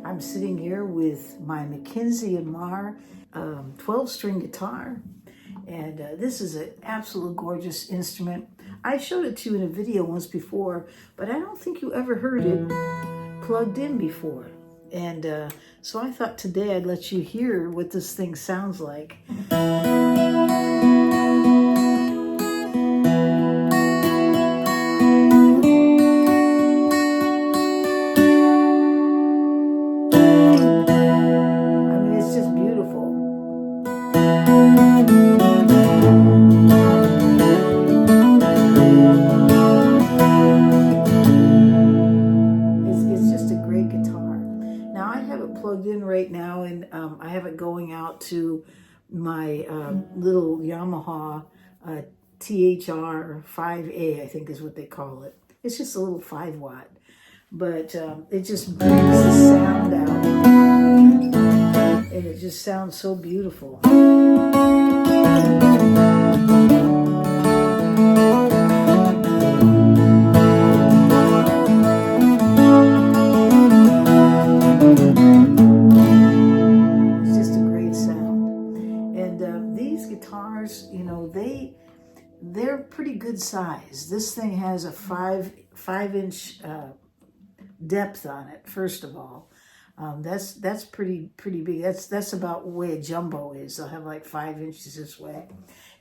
I'm sitting here with my Mackenzie Marr 12-string guitar, and this is an absolute gorgeous instrument. I showed it to you in a video once before, but I don't think you ever heard it plugged in before. And so I thought today I'd let you hear what this thing sounds like. Plugged in right now, and I have it going out to my little Yamaha THR5a, I think is what they call it. It's just a little 5-watt, but it just brings the sound out, and it just sounds so beautiful. You know, they're pretty good size. This thing has a 5-inch depth on it. First of all, that's pretty big. That's about the way a jumbo is. They'll have like 5 inches this way,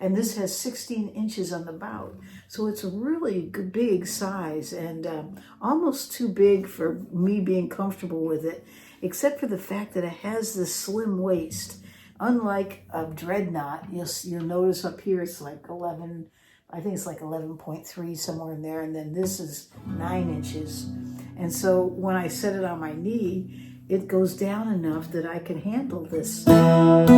and this has 16 inches on the bout. So it's a really good, big size, and almost too big for me being comfortable with it, except for the fact that it has this slim waist. Unlike a Dreadnought, you'll notice up here it's like 11, I think it's like 11.3, somewhere in there, and then this is 9 inches. And so when I set it on my knee, it goes down enough that I can handle this. And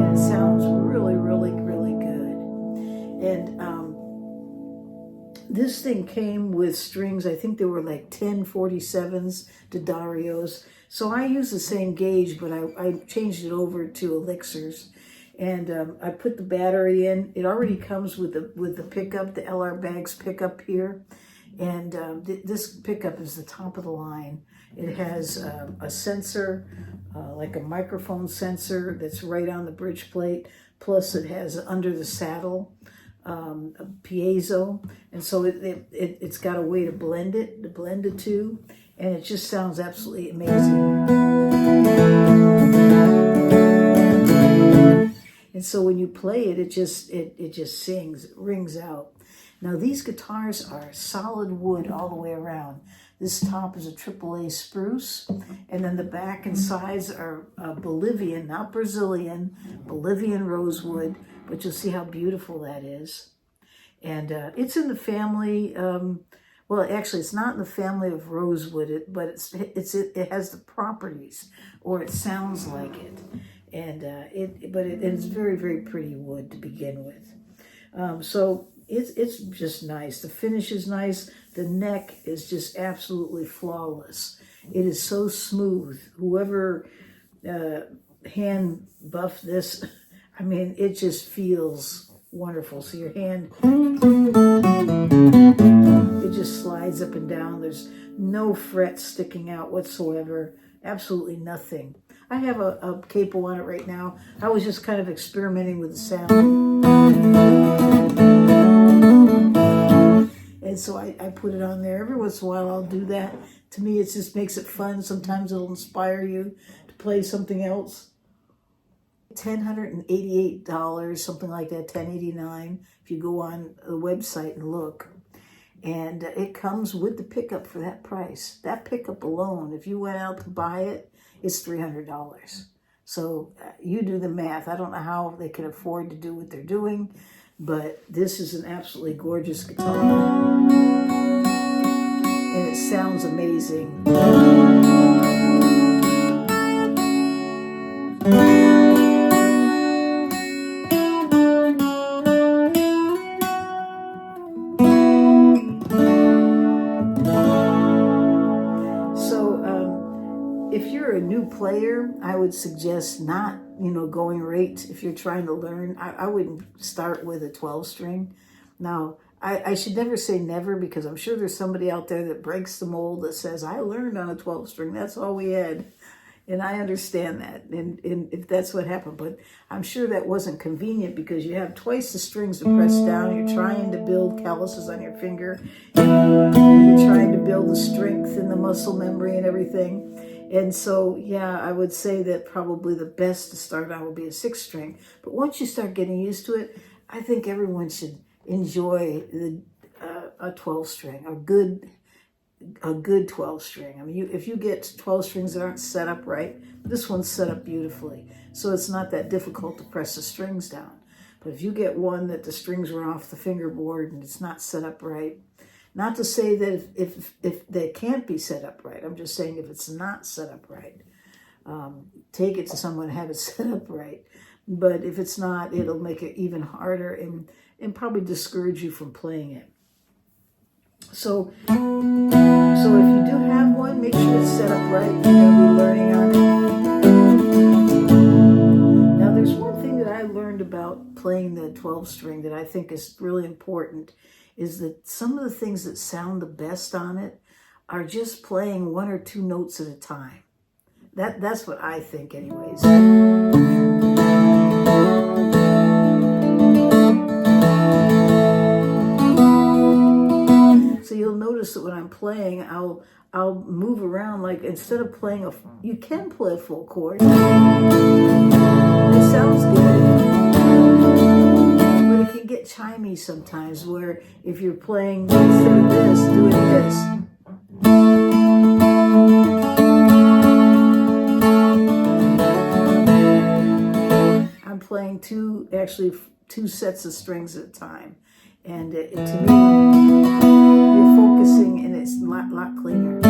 it sounds really, really, really good. And this thing came with strings. I think there were like 1047s to Darios. So I use the same gauge, but I changed it over to Elixirs. And I put the battery in. It already comes with the pickup, the LR Baggs pickup here. And this pickup is the top of the line. It has a sensor, like a microphone sensor that's right on the bridge plate. Plus it has under the saddle a piezo, and so it's got a way to blend the two, and it just sounds absolutely amazing. And so when you play it, it just sings, it rings out. Now these guitars are solid wood all the way around. This top is a AAA spruce, and then the back and sides are Bolivian, not Brazilian, Bolivian rosewood, but you'll see how beautiful that is. And it's in the family, well, actually it's not in the family of rosewood, but it has the properties, or it sounds like it. And it's very, very pretty wood to begin with. So it's just nice. The finish is nice. The neck is just absolutely flawless. It is so smooth. Whoever hand buffed this, I mean, it just feels wonderful. So your hand it just slides up and down. There's no frets sticking out whatsoever. Absolutely nothing. I have a capo on it right now. I was just kind of experimenting with the sound. And so I put it on there. Every once in a while I'll do that. To me, it just makes it fun. Sometimes it'll inspire you to play something else. $1,088, something like that, $1,089, if you go on the website and look. And it comes with the pickup for that price. That pickup alone, if you went out to buy it, it's $300. So you do the math. I don't know how they can afford to do what they're doing, but this is an absolutely gorgeous guitar. And it sounds amazing. If you're a new player, I would suggest not, going right. If you're trying to learn, I wouldn't start with a 12 string. Now, I should never say never, because I'm sure there's somebody out there that breaks the mold that says, I learned on a 12 string. That's all we had. And I understand that. And if that's what happened, but I'm sure that wasn't convenient because you have twice the strings to press down. You're trying to build calluses on your finger. You're trying to build the strength and the muscle memory and everything. And so, yeah, I would say that probably the best to start out would be a 6 string. But once you start getting used to it, I think everyone should enjoy a 12 string, a good 12 string. I mean, if you get 12 strings that aren't set up right, this one's set up beautifully. So it's not that difficult to press the strings down. But if you get one that the strings are off the fingerboard and it's not set up right, not to say that if they can't be set up right, I'm just saying if it's not set up right, take it to someone and have it set up right. But if it's not, it'll make it even harder and probably discourage you from playing it. So if you do have one, make sure it's set up right. You're going to be learning on it. Now, there's one thing that I learned about playing the 12 string that I think is really important, is that some of the things that sound the best on it are just playing 1 or 2 notes at a time. That's what I think anyways. So you'll notice that when I'm playing, I'll move around, like instead of playing you can play a full chord. It sounds good. But it can get chimey sometimes, where if you're playing instead of this, doing this. I'm playing two sets of strings at a time. And to me, you're focusing and it's a lot cleaner.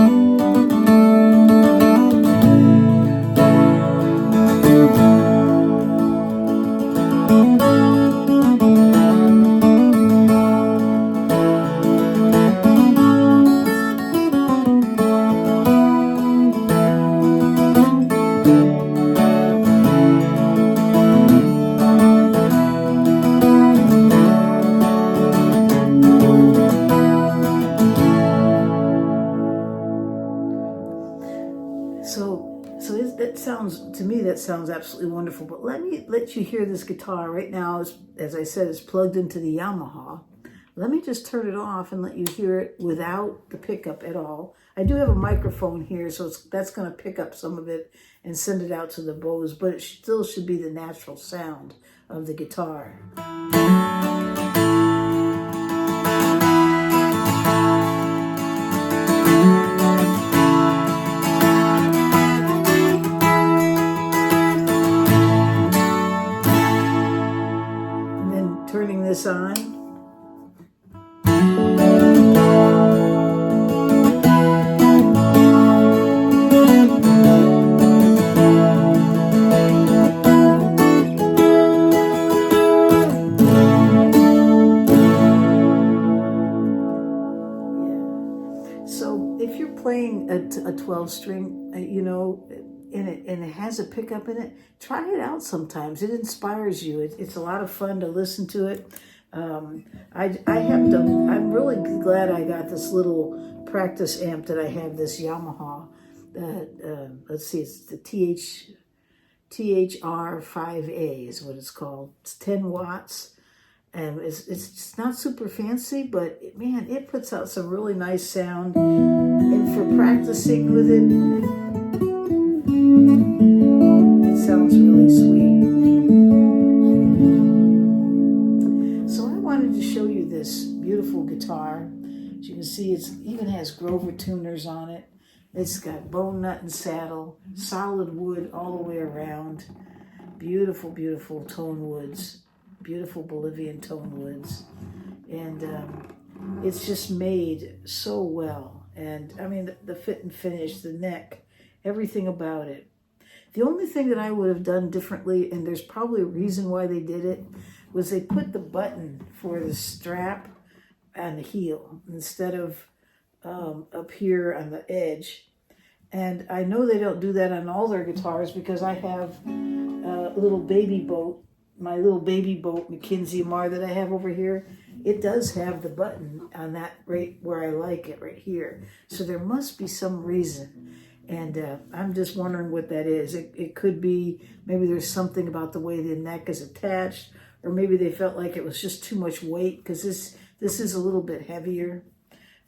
To me, that sounds absolutely wonderful. But let me let you hear this guitar right now. As I said, it's plugged into the Yamaha. Let me just turn it off and let you hear it without the pickup at all. I do have a microphone here, so that's going to pick up some of it and send it out to the Bose, but it still should be the natural sound of the guitar. Turning this on. So if you're playing a 12 string, and it has a pickup in it, try it out sometimes. It inspires you. It's a lot of fun to listen to it. I'm really glad I got this little practice amp that I have, this Yamaha. Let's see, it's the THR5a is what it's called. It's 10 watts. And it's not super fancy, but man, it puts out some really nice sound. And for practicing with it, it sounds really sweet. So I wanted to show you this beautiful guitar. As you can see, it even has Grover tuners on it. It's got bone nut and saddle, solid wood all the way around. Beautiful, beautiful tone woods. Beautiful Bolivian tone woods, and it's just made so well. And I mean, the fit and finish, the neck, everything about it. The only thing that I would have done differently, and there's probably a reason why they did it, was they put the button for the strap on the heel instead of up here on the edge. And I know they don't do that on all their guitars because I have a little baby boat. My little baby boat, Mackenzie Marr, that I have over here, it does have the button on that right where I like it, right here. So there must be some reason. And I'm just wondering what that is. It could be, maybe there's something about the way the neck is attached, or maybe they felt like it was just too much weight, because this is a little bit heavier.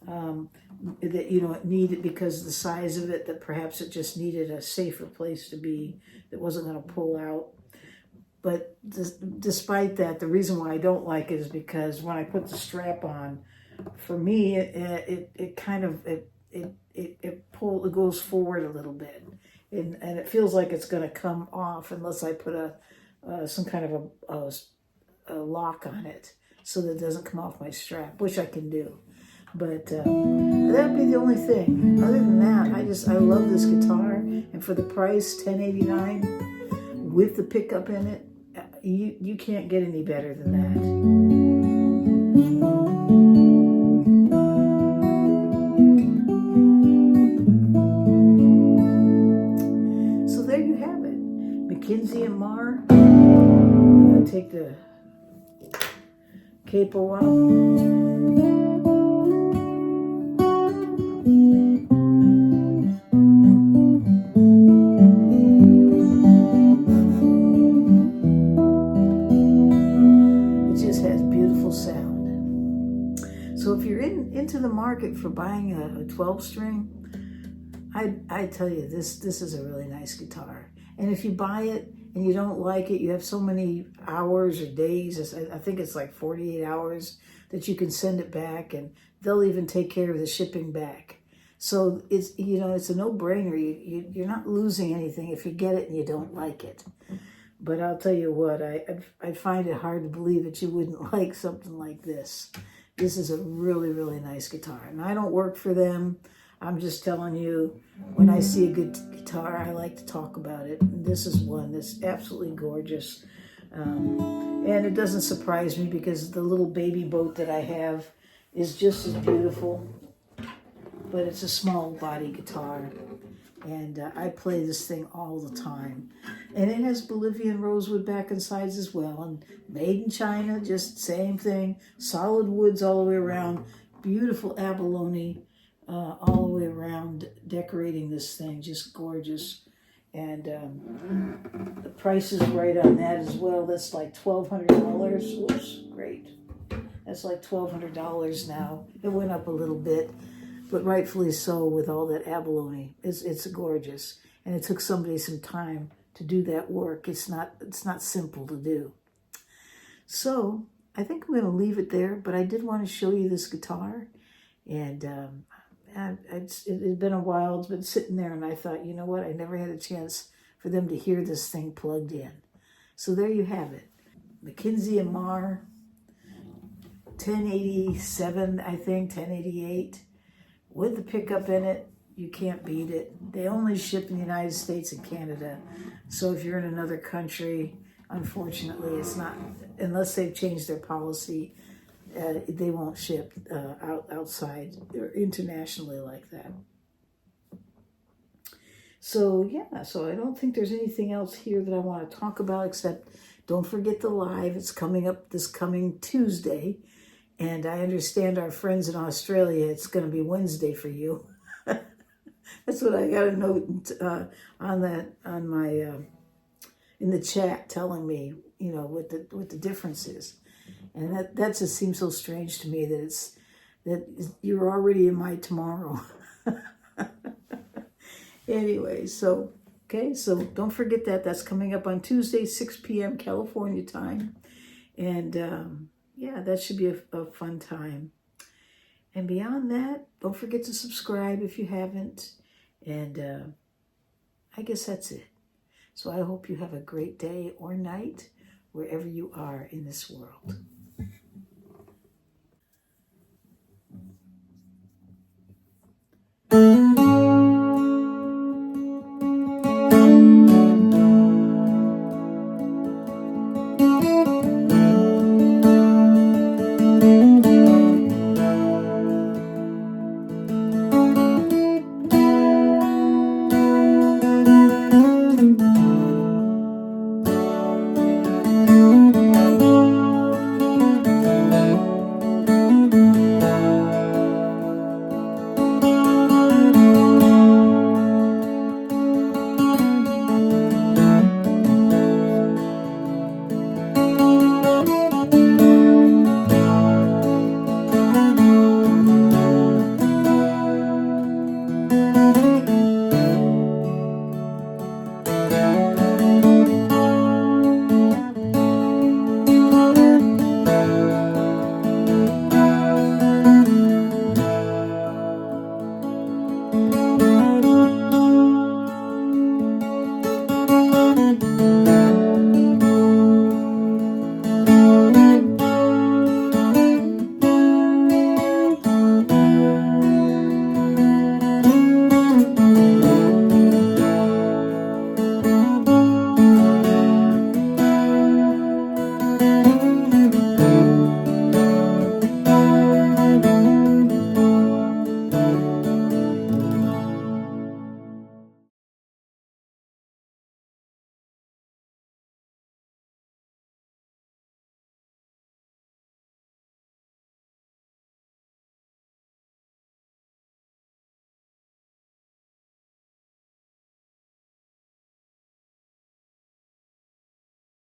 That, you know, it needed, because of the size of it, that perhaps it just needed a safer place to be that wasn't going to pull out. But despite that, the reason why I don't like it is because when I put the strap on, for me, it goes forward a little bit, and it feels like it's going to come off unless I put some kind of a lock on it so that it doesn't come off my strap, which I can do. But that would be the only thing. Other than that, I love this guitar, and for the price, $10.89 with the pickup in it. You can't get any better than that. So there you have it. Mackenzie and Marr. I'm going to take the capo out. So if you're into the market for buying a 12-string, I tell you, this is a really nice guitar. And if you buy it and you don't like it, you have so many hours or days, I think it's like 48 hours, that you can send it back, and they'll even take care of the shipping back. So it's, you know, it's a no-brainer. You're not losing anything if you get it and you don't like it. But I'll tell you what, I find it hard to believe that you wouldn't like something like this. This is a really, really nice guitar. And I don't work for them. I'm just telling you, when I see a good guitar, I like to talk about it. And this is one that's absolutely gorgeous. And it doesn't surprise me because the little baby boat that I have is just as beautiful. But it's a small body guitar. And I play this thing all the time. And it has Bolivian rosewood back and sides as well. And made in China, just same thing. Solid woods all the way around. Beautiful abalone all the way around, decorating this thing. Just gorgeous. And the price is right on that as well. That's like $1,200. Whoops, great. That's like $1,200 now. It went up a little bit. But rightfully so, with all that abalone. It's gorgeous. And it took somebody some time to do that work. It's not simple to do. So I think I'm going to leave it there, but I did want to show you this guitar. And it had been a while. It's been sitting there, and I thought, you know what? I never had a chance for them to hear this thing plugged in. So there you have it. Mackenzie and Marr, 1087, I think, 1088. With the pickup in it, you can't beat it. They only ship in the United States and Canada. So if you're in another country, unfortunately, it's not, unless they've changed their policy, they won't ship outside or internationally like that. So yeah, so I don't think there's anything else here that I want to talk about except Don't forget the live. It's coming up this coming Tuesday. And I understand our friends in Australia, it's going to be Wednesday for you. That's what I got a note on my in the chat telling me, you know, what the difference is. And that just seems so strange to me that you're already in my tomorrow. Anyway, so okay, so don't forget that's coming up on Tuesday, 6 p.m. California time. And yeah, that should be a fun time. And beyond that, don't forget to subscribe if you haven't. And I guess that's it. So I hope you have a great day or night wherever you are in this world.